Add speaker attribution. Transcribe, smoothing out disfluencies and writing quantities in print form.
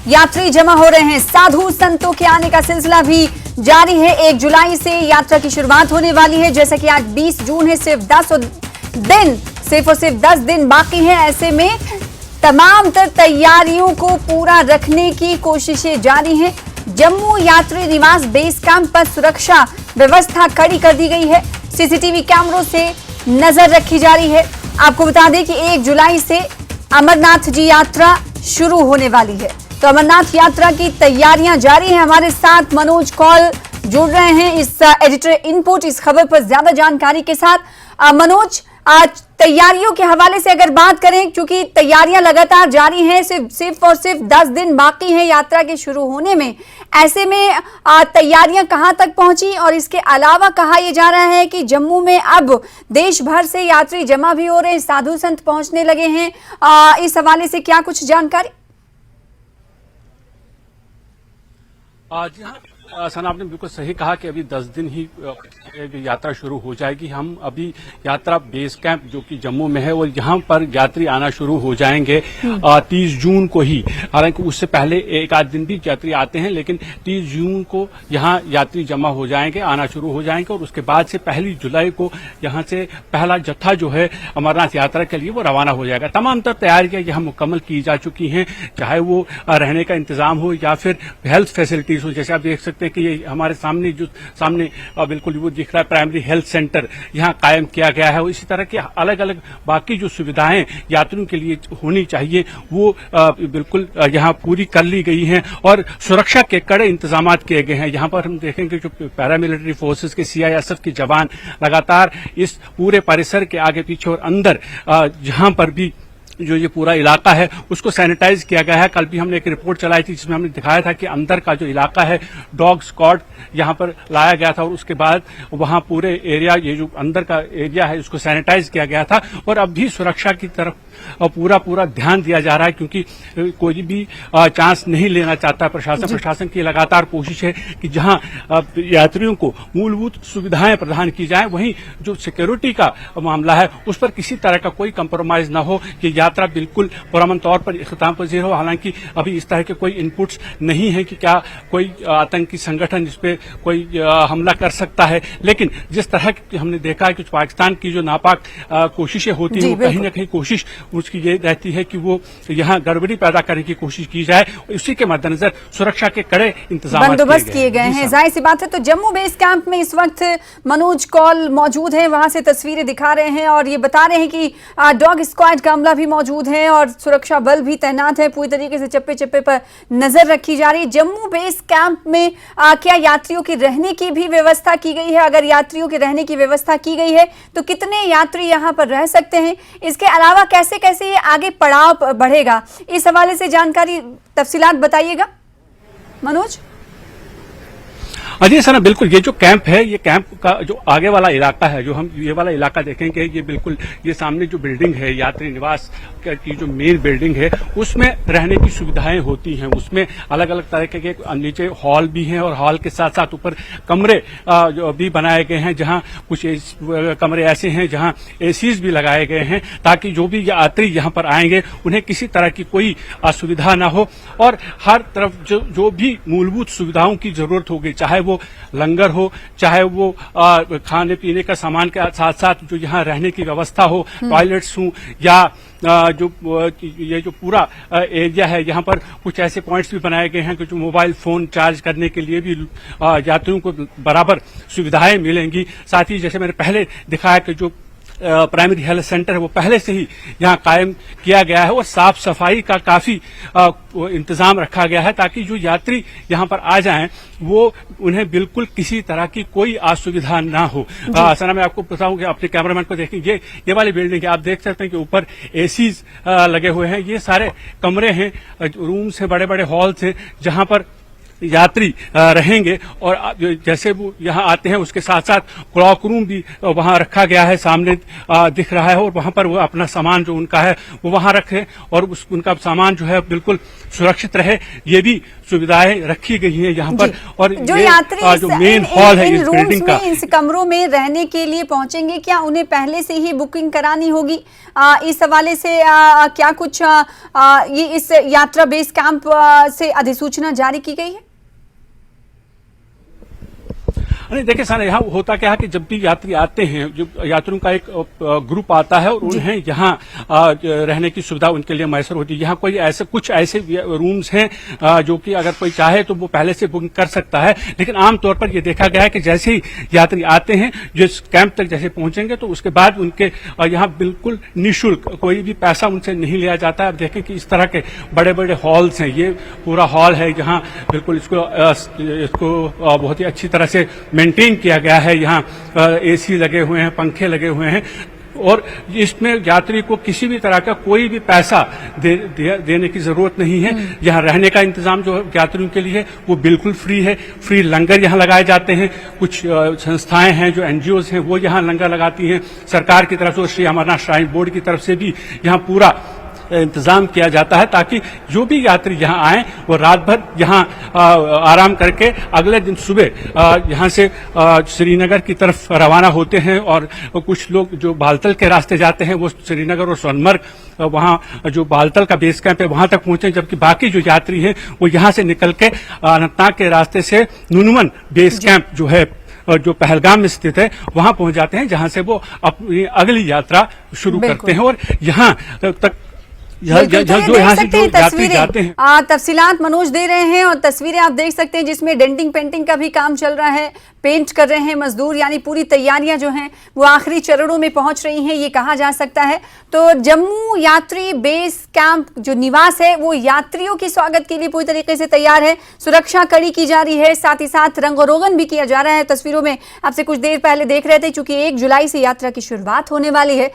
Speaker 1: यात्री जमा हो रहे हैं। साधु संतों के आने का सिलसिला भी जारी है। 1 जुलाई से यात्रा की शुरुआत होने वाली है। जैसे कि आज 20 जून है, सिर्फ और सिर्फ 10 दिन बाकी है। ऐसे में तमाम तर तैयारियों को पूरा रखने की कोशिशें जारी हैं। जम्मू यात्री निवास बेस कैंप पर सुरक्षा व्यवस्था कड़ी कर दी गई है। सीसीटीवी कैमरों से नजर रखी जा रही है। आपको बता दें कि 1 जुलाई से अमरनाथ जी यात्रा शुरू होने वाली है, तो अमरनाथ यात्रा की तैयारियां जारी हैं। हमारे साथ मनोज कौल जुड़ रहे हैं इस एडिटर इनपुट इस खबर पर ज्यादा जानकारी के साथ। मनोज, आज तैयारियों के हवाले से अगर बात करें, क्योंकि तैयारियां लगातार जारी हैं, सिर्फ और सिर्फ 10 दिन बाकी हैं यात्रा के शुरू होने में। ऐसे में तैयारियां कहां तक पहुंची और इसके अलावा कहा यह जा रहा है कि जम्मू में अब देश भर से यात्री जमा भी हो रहे हैं, साधु संत पहुंचने लगे हैं। इस हवाले से क्या कुछ जानकारी?
Speaker 2: जी हाँ सना, आपने बिल्कुल सही कहा कि अभी 10 दिन ही यात्रा शुरू हो जाएगी। हम अभी यात्रा बेस कैंप जो कि जम्मू में है और यहाँ पर यात्री आना शुरू हो जाएंगे 30 जून को ही। हालांकि उससे पहले एक आध दिन भी यात्री आते हैं, लेकिन 30 जून को यहाँ यात्री जमा हो जाएंगे, आना शुरू हो जाएंगे और उसके बाद से 1 जुलाई को यहाँ से पहला जत्था जो है अमरनाथ यात्रा के लिए वो रवाना हो जाएगा। तमाम तर तैयारियां यहाँ मुकम्मल की जा चुकी हैं, चाहे वो रहने का इंतजाम हो या फिर हेल्थ फैसिलिटीज हो। जैसे आप देख सकते हैं कि ये हमारे सामने बिल्कुल वो दिख रहा है, प्राइमरी हेल्थ सेंटर यहाँ कायम किया गया है। इसी तरह की अलग अलग बाकी जो सुविधाएं यात्रियों के लिए होनी चाहिए वो बिल्कुल यहाँ पूरी कर ली गई हैं और सुरक्षा के कड़े इंतजाम किए गए हैं। यहाँ पर हम देखेंगे जो पैरामिलिट्री फोर्सेस के सीआईएसएफ के जवान लगातार इस पूरे परिसर के आगे पीछे और अंदर जहाँ पर भी जो ये पूरा इलाका है उसको सैनिटाइज किया गया है। कल भी हमने एक रिपोर्ट चलाई थी जिसमें हमने दिखाया था कि अंदर का जो इलाका है डॉग स्क्वाड यहाँ पर लाया गया था और उसके बाद वहाँ पूरे एरिया, ये जो अंदर का एरिया है, उसको सैनिटाइज किया गया था। और अब भी सुरक्षा की तरफ पूरा ध्यान दिया जा रहा है, क्योंकि कोई भी चांस नहीं लेना चाहता। प्रशासन की लगातार कोशिश है कि जहां यात्रियों को मूलभूत सुविधाएं प्रदान की जाएं, वहीं जो सिक्योरिटी का मामला है उस पर किसी तरह का कोई कंप्रोमाइज न हो, कि यात्रा बिल्कुल पुरअमन तौर पर इख्तिताम पजीर हो। हालांकि अभी इस तरह के कोई इनपुट्स नहीं है कि क्या कोई आतंकी संगठन इस पे कोई हमला कर सकता है, लेकिन जिस तरह की हमने देखा है कि पाकिस्तान की जो नापाक कोशिशें होती हैं, कहीं न कहीं कोशिश उसकी ये रहती है कि वो यहाँ गड़बड़ी पैदा करने की कोशिश की जाए। उसी के मद्देनजर सुरक्षा के कड़े इंतजाम
Speaker 1: बंदोबस्त किए गए हैं। जाहिर सी बात है। तो जम्मू बेस कैंप में इस वक्त मनोज कौल मौजूद है, वहां से तस्वीरें दिखा रहे हैं और ये बता रहे हैं कि डॉग स्क्वाड का अमला भी मौजूद है और सुरक्षा बल भी तैनात है। पूरी तरीके से चप्पे चप्पे पर नजर रखी जा रही है। जम्मू बेस कैंप में क्या यात्रियों की रहने की भी व्यवस्था की गई है? अगर यात्रियों के रहने की व्यवस्था की गई है तो कितने यात्री यहाँ पर रह सकते हैं? इसके अलावा कैसे ये आगे पड़ाव बढ़ेगा, इस हवाले से जानकारी तफसीलात बताइएगा मनोज।
Speaker 2: अजय सना, बिल्कुल ये जो कैंप है, ये कैंप का जो आगे वाला इलाका है, जो हम ये वाला इलाका देखेंगे, ये बिल्कुल ये सामने जो बिल्डिंग है यात्री निवास की जो मेन बिल्डिंग है, उसमें रहने की सुविधाएं होती हैं। उसमें अलग अलग तरह के नीचे हॉल भी हैं और हॉल के साथ साथ ऊपर कमरे जो भी बनाए गए हैं, जहां कुछ कमरे ऐसे हैं जहां एसीज भी लगाए गए हैं, ताकि जो भी यात्री यहां पर आएंगे उन्हें किसी तरह की कोई असुविधा ना हो। और हर तरफ जो भी मूलभूत सुविधाओं की जरूरत होगी, चाहे वो लंगर हो, चाहे वो खाने पीने का सामान के साथ साथ जो यहाँ रहने की व्यवस्था हो, टॉयलेट्स हों, या ये जो पूरा एरिया है, यहाँ पर कुछ ऐसे पॉइंट्स भी बनाए गए हैं कि जो मोबाइल फोन चार्ज करने के लिए भी यात्रियों को बराबर सुविधाएं मिलेंगी। साथ ही जैसे मैंने पहले दिखाया कि जो प्राइमरी हेल्थ सेंटर है वो पहले से ही यहाँ कायम किया गया है और साफ सफाई का काफी इंतजाम रखा गया है, ताकि जो यात्री यहाँ पर आ जाएं वो उन्हें बिल्कुल किसी तरह की कोई असुविधा ना हो। सना, मैं आपको बताऊं कि अपने कैमरामैन को देखें, ये वाली बिल्डिंग है, आप देख सकते हैं कि ऊपर एसीज लगे हुए हैं। ये सारे कमरे हैं, रूम्स हैं, बड़े बड़े हॉल्स हैं, जहां पर यात्री रहेंगे और जैसे वो यहाँ आते हैं उसके साथ साथ क्लॉक रूम भी वहाँ रखा गया है, सामने दिख रहा है, और वहाँ पर वो अपना सामान जो उनका है वो वहाँ रखें और उनका सामान जो है बिल्कुल सुरक्षित रहे, ये भी सुविधाएं रखी गई हैं यहाँ पर। और
Speaker 1: जो यात्री
Speaker 2: जो मेन हॉल है इस बिल्डिंग का,
Speaker 1: इस कमरों में रहने के लिए पहुंचेंगे, क्या उन्हें पहले से ही बुकिंग करानी होगी? इस हवाले से क्या कुछ ये इस यात्रा बेस कैंप से अधिसूचना जारी की गई है?
Speaker 2: नहीं, देखिए सर, यहाँ होता क्या है कि जब भी यात्री आते हैं, जो यात्रियों का एक ग्रुप आता है और उन्हें यहाँ रहने की सुविधा उनके लिए मैसर होती है। यहाँ कोई कुछ ऐसे रूम्स हैं जो कि अगर कोई चाहे तो वो पहले से बुकिंग कर सकता है, लेकिन आमतौर पर ये देखा गया है कि जैसे ही यात्री आते हैं, जिस कैंप तक जैसे पहुंचेंगे तो उसके बाद उनके यहाँ बिल्कुल निःशुल्क कोई भी पैसा उनसे नहीं लिया जाता है। अब देखें कि इस तरह के बड़े बड़े हॉल्स हैं, ये पूरा हॉल है, यहाँ बिल्कुल इसको बहुत ही अच्छी तरह से मेंटेन किया गया है। यहाँ एसी लगे हुए हैं, पंखे लगे हुए हैं, और इसमें यात्री को किसी भी तरह का कोई भी पैसा देने की जरूरत नहीं है। यहाँ रहने का इंतजाम जो यात्रियों के लिए वो बिल्कुल फ्री है। फ्री लंगर यहाँ लगाए जाते हैं। कुछ संस्थाएं हैं जो एनजीओज हैं वो यहाँ लंगर लगाती हैं। सरकार की तरफ से, श्री अमरनाथ श्राइन बोर्ड की तरफ से भी यहाँ पूरा इंतजाम किया जाता है ताकि जो भी यात्री यहाँ आए वो रात भर यहाँ आराम करके अगले दिन सुबह यहाँ से श्रीनगर की तरफ रवाना होते हैं। और कुछ लोग जो बालतल के रास्ते जाते हैं वो श्रीनगर और सोनमर्ग, वहाँ जो बालतल का बेस कैंप है वहां तक पहुंचे, जबकि बाकी जो यात्री हैं वो यहाँ से निकल के अनंतनाग के रास्ते से नुनवन बेस कैंप जो है, जो पहलगाम में स्थित है, वहां पहुंच जाते हैं, जहां से वो अपनी अगली यात्रा शुरू करते हैं। और यहाँ तक जो यहाँ से जो यात्री जाते हैं,
Speaker 1: तफसीलात मनोज दे रहे हैं और तस्वीरें आप देख सकते हैं जिसमें डेंटिंग पेंटिंग का भी काम चल रहा है, पेंट कर रहे हैं मजदूर, यानी पूरी तैयारियां जो हैं वो आखिरी चरणों में पहुंच रही हैं, ये कहा जा सकता है। तो जम्मू यात्री बेस कैंप जो निवास है वो यात्रियों के स्वागत के लिए पूरी तरीके से तैयार है। सुरक्षा कड़ी की जा रही है, साथ ही साथ रंगरोगन भी किया जा रहा है। तस्वीरों में आपसे कुछ देर पहले देख रहे थे, चूंकि 1 जुलाई से यात्रा की शुरुआत होने वाली है।